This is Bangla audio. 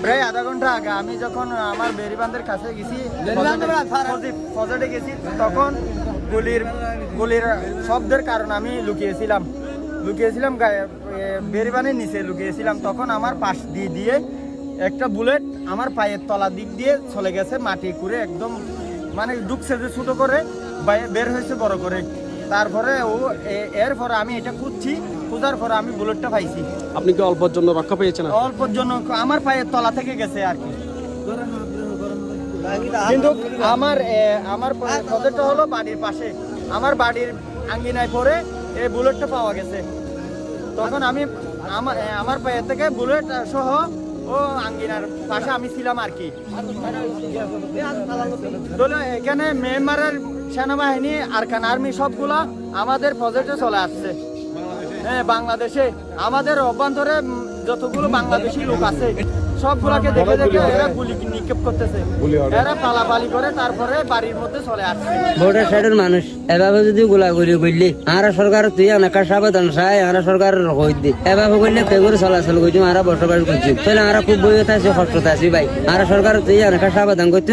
প্রায় আধা ঘন্টা আগে আমি যখন আমার বেরিবান্ধের কাছে গেছি, ফজরে গেছি, তখন গুলির শব্দের কারণে আমি লুকিয়েছিলাম বেরিবানের নিচে লুকিয়েছিলাম। তখন আমার পাশ দিয়ে একটা বুলেট আমার পায়ের তলা দিক দিয়ে চলে গেছে, মাটি করে একদম মানে ঢুকছে যে ছোট করে, বের হয়েছে বড় করে। তারপরে এরপরে আমি এটা খুঁজার পরে আমি বুলেটটা পাইছি। আপনি কি অল্পের জন্য রক্ষা পেয়েছেন? অল্পের জন্য আমার পায়ের তলা থেকে গেছে আর কি। কিন্তু আমার প্রজেক্টটা হলো বাড়ির পাশে, আমার বাড়ির আঙ্গিনায় পরে এই বুলেটটা পাওয়া গেছে। তখন আমি আমার পায়ের থেকে বুলেট সহ ও আঙ্গিনার পাশে আমি ছিলাম আর কি। এখানে মিয়ানমারের সেনাবাহিনী, আরকান আর্মি সবগুলা আমাদের প্রজেক্টে চলে আসছে। হ্যাঁ, বাংলাদেশে আমাদের অভ্যন্তরে যতগুলো বাংলাদেশি লোক আছে সবগুলাকে দেখে এরা গুলি নিক্ষেপ করতেছে, এরা পালাপালি করে তারপরে বাড়ির মধ্যে চলে আসছে। ভোটার সাইডের মানুষ এভাবে যদি গোলাগুলি করলি আরা সরকার তুই অনেক সাবধান চাই, আরা সরকার কই দি এভাবে করলে পেগুর চলাচল করছি, আরা বসবাস করছি, তাহলে আরা খুব বইতে আছি, কষ্টতে আছি ভাই। আরা সরকার তুই অনেক সাবধান করতে